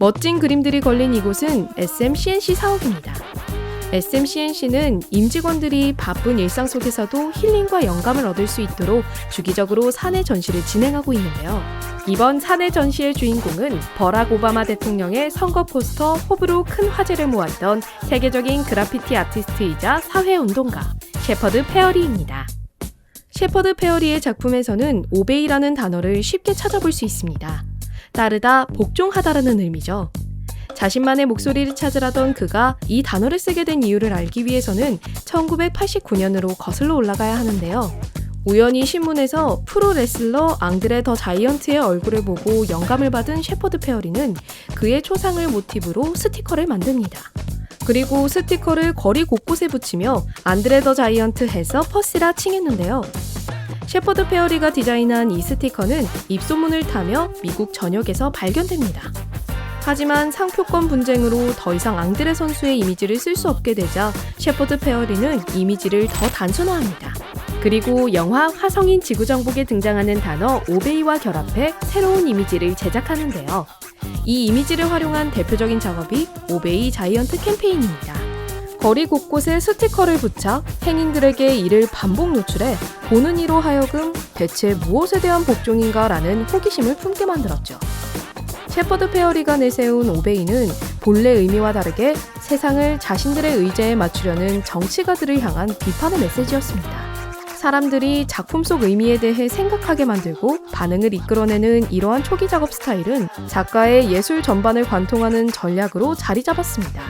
멋진 그림들이 걸린 이곳은 SMCNC 사옥입니다. SMCNC는 임직원들이 바쁜 일상 속에서도 힐링과 영감을 얻을 수 있도록 주기적으로 사내 전시를 진행하고 있는데요. 이번 사내 전시의 주인공은 버락 오바마 대통령의 선거 포스터 호브로 큰 화제를 모았던 세계적인 그래피티 아티스트이자 사회운동가 셰퍼드 페어리입니다. 셰퍼드 페어리의 작품에서는 오베이라는 단어를 쉽게 찾아볼 수 있습니다. 따르다, 복종하다라는 의미죠. 자신만의 목소리를 찾으라던 그가 이 단어를 쓰게 된 이유를 알기 위해서는 1989년으로 거슬러 올라가야 하는데요. 우연히 신문에서 프로레슬러 앙드레 더 자이언트의 얼굴을 보고 영감을 받은 셰퍼드 페어리는 그의 초상을 모티브로 스티커를 만듭니다. 그리고 스티커를 거리 곳곳에 붙이며 안드레 더 자이언트 해서 퍼시라 칭했는데요. 셰퍼드 페어리가 디자인한 이 스티커는 입소문을 타며 미국 전역에서 발견됩니다. 하지만 상표권 분쟁으로 더 이상 앙드레 선수의 이미지를 쓸 수 없게 되자 셰퍼드 페어리는 이미지를 더 단순화합니다. 그리고 영화 화성인 지구정복에 등장하는 단어 오베이와 결합해 새로운 이미지를 제작하는데요. 이 이미지를 활용한 대표적인 작업이 오베이 자이언트 캠페인입니다. 거리 곳곳에 스티커를 붙여 행인들에게 이를 반복 노출해 보는 이로 하여금 대체 무엇에 대한 복종인가 라는 호기심을 품게 만들었죠. 셰퍼드 페어리가 내세운 오베이는 본래 의미와 다르게 세상을 자신들의 의제에 맞추려는 정치가들을 향한 비판의 메시지였습니다. 사람들이 작품 속 의미에 대해 생각하게 만들고 반응을 이끌어내는 이러한 초기 작업 스타일은 작가의 예술 전반을 관통하는 전략으로 자리 잡았습니다.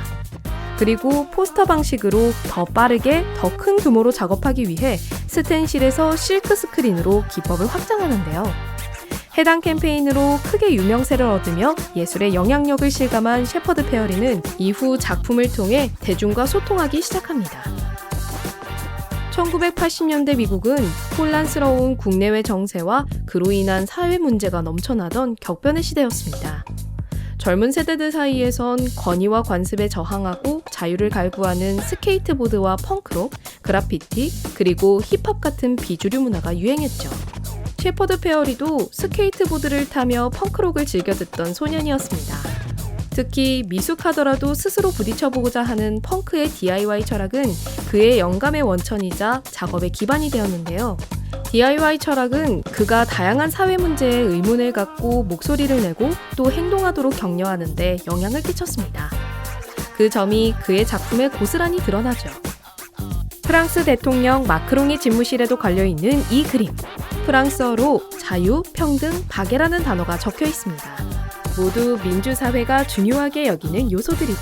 그리고 포스터 방식으로 더 빠르게 더 큰 규모로 작업하기 위해 스텐실에서 실크 스크린으로 기법을 확장하는데요. 해당 캠페인으로 크게 유명세를 얻으며 예술의 영향력을 실감한 셰퍼드 페어리는 이후 작품을 통해 대중과 소통하기 시작합니다. 1980년대 미국은 혼란스러운 국내외 정세와 그로 인한 사회 문제가 넘쳐나던 격변의 시대였습니다. 젊은 세대들 사이에선 권위와 관습에 저항하고 자유를 갈구하는 스케이트보드와 펑크록, 그래피티, 그리고 힙합 같은 비주류 문화가 유행했죠. 셰퍼드 페어리도 스케이트보드를 타며 펑크록을 즐겨 듣던 소년이었습니다. 특히 미숙하더라도 스스로 부딪혀보고자 하는 펑크의 DIY 철학은 그의 영감의 원천이자 작업의 기반이 되었는데요. DIY 철학은 그가 다양한 사회 문제에 의문을 갖고 목소리를 내고 또 행동하도록 격려하는 데 영향을 끼쳤습니다. 그 점이 그의 작품에 고스란히 드러나죠. 프랑스 대통령 마크롱의 집무실에도 걸려있는 이 그림. 프랑스어로 자유, 평등, 박애라는 단어가 적혀 있습니다. 모두 민주사회가 중요하게 여기는 요소들이죠.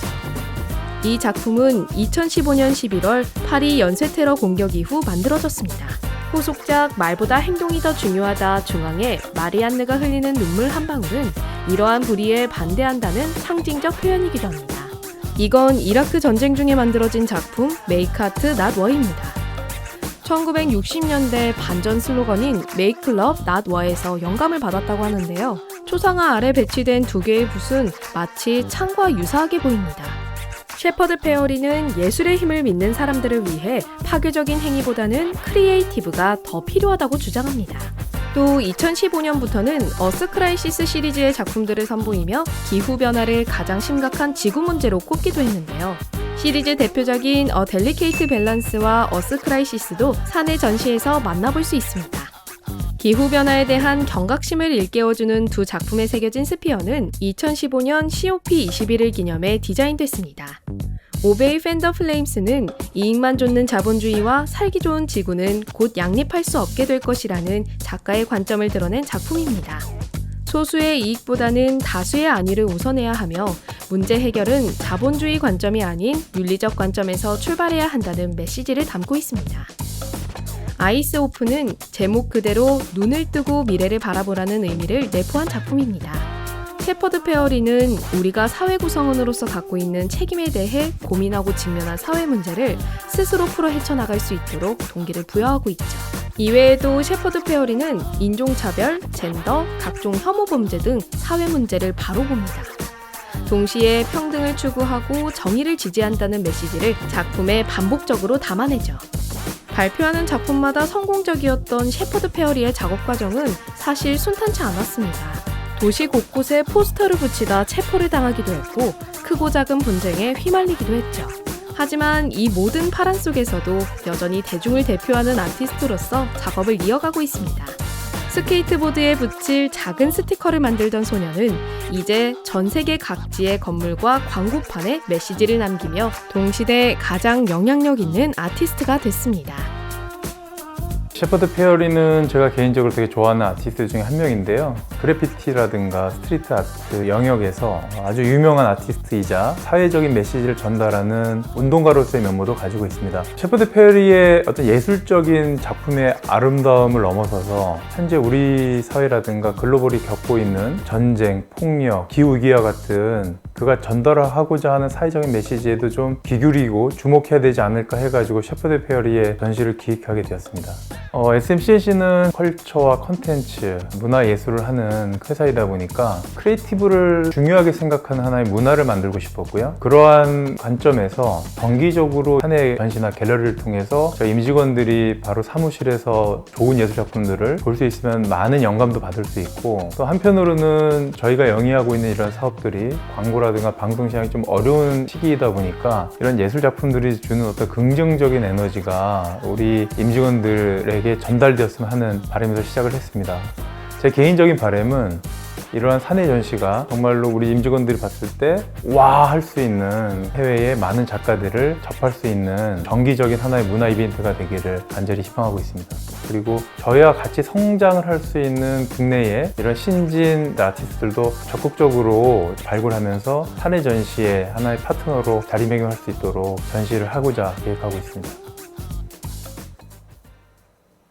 이 작품은 2015년 11월 파리 연쇄 테러 공격 이후 만들어졌습니다. 후속작 말보다 행동이 더 중요하다 중앙에 마리안느가 흘리는 눈물 한 방울은 이러한 불의에 반대한다는 상징적 표현이기도 합니다. 이건 이라크 전쟁 중에 만들어진 작품 메이크 아트 낫 워입니다. 1960년대 반전 슬로건인 Make Love Not War에서 영감을 받았다고 하는데요. 초상화 아래 배치된 두 개의 붓은 마치 창과 유사하게 보입니다. 셰퍼드 페어리는 예술의 힘을 믿는 사람들을 위해 파괴적인 행위보다는 크리에이티브가 더 필요하다고 주장합니다. 또 2015년부터는 어스 크라이시스 시리즈의 작품들을 선보이며 기후변화를 가장 심각한 지구 문제로 꼽기도 했는데요. 시리즈 대표작인 어 델리케이트 밸런스와 어스 크라이시스도 사내 전시에서 만나볼 수 있습니다. 기후변화에 대한 경각심을 일깨워주는 두 작품에 새겨진 스피어는 2015년 COP21을 기념해 디자인됐습니다. 오베이 팬더 플레임스는 이익만 좇는 자본주의와 살기 좋은 지구는 곧 양립할 수 없게 될 것이라는 작가의 관점을 드러낸 작품입니다. 소수의 이익보다는 다수의 안위를 우선해야 하며 문제 해결은 자본주의 관점이 아닌 윤리적 관점에서 출발해야 한다는 메시지를 담고 있습니다. 아이스 오프는 제목 그대로 눈을 뜨고 미래를 바라보라는 의미를 내포한 작품입니다. 셰퍼드 페어리는 우리가 사회 구성원으로서 갖고 있는 책임에 대해 고민하고 직면한 사회 문제를 스스로 풀어 헤쳐나갈 수 있도록 동기를 부여하고 있죠. 이외에도 셰퍼드 페어리는 인종차별, 젠더, 각종 혐오 범죄 등 사회 문제를 바로 봅니다. 동시에 평등을 추구하고 정의를 지지한다는 메시지를 작품에 반복적으로 담아내죠. 발표하는 작품마다 성공적이었던 셰퍼드 페어리의 작업 과정은 사실 순탄치 않았습니다. 도시 곳곳에 포스터를 붙이다 체포를 당하기도 했고 크고 작은 분쟁에 휘말리기도 했죠. 하지만 이 모든 파란 속에서도 여전히 대중을 대표하는 아티스트로서 작업을 이어가고 있습니다. 스케이트보드에 붙일 작은 스티커를 만들던 소녀는 이제 전 세계 각지의 건물과 광고판에 메시지를 남기며 동시대 가장 영향력 있는 아티스트가 됐습니다. 셰퍼드 페어리는 제가 개인적으로 되게 좋아하는 아티스트 중에 한 명인데요. 그래피티라든가 스트리트 아트 영역에서 아주 유명한 아티스트이자 사회적인 메시지를 전달하는 운동가로서의 면모도 가지고 있습니다. 셰퍼드 페어리의 어떤 예술적인 작품의 아름다움을 넘어서서 현재 우리 사회라든가 글로벌이 겪고 있는 전쟁, 폭력, 기후위기와 같은 그가 전달하고자 하는 사회적인 메시지에도 좀 귀 기울이고 주목해야 되지 않을까 해가지고 셰퍼드 페어리의 전시를 기획하게 되었습니다. SMCNC는 컬처와 컨텐츠, 문화예술을 하는 회사이다 보니까 크리에이티브를 중요하게 생각하는 하나의 문화를 만들고 싶었고요. 그러한 관점에서 정기적으로 한 해 전시나 갤러리를 통해서 저희 임직원들이 바로 사무실에서 좋은 예술 작품들을 볼 수 있으면 많은 영감도 받을 수 있고, 또 한편으로는 저희가 영위하고 있는 이런 사업들이 광고라든가 방송 시장이 좀 어려운 시기이다 보니까 이런 예술 작품들이 주는 어떤 긍정적인 에너지가 우리 임직원들에게 전달되었으면 하는 바람에서 시작을 했습니다. 제 개인적인 바람은 이러한 사내 전시가 정말로 우리 임직원들이 봤을 때 와 할 수 있는 해외의 많은 작가들을 접할 수 있는 정기적인 하나의 문화 이벤트가 되기를 간절히 희망하고 있습니다. 그리고 저희와 같이 성장을 할 수 있는 국내의 이런 신진 아티스트들도 적극적으로 발굴하면서 사내 전시의 하나의 파트너로 자리매김할 수 있도록 전시를 하고자 계획하고 있습니다.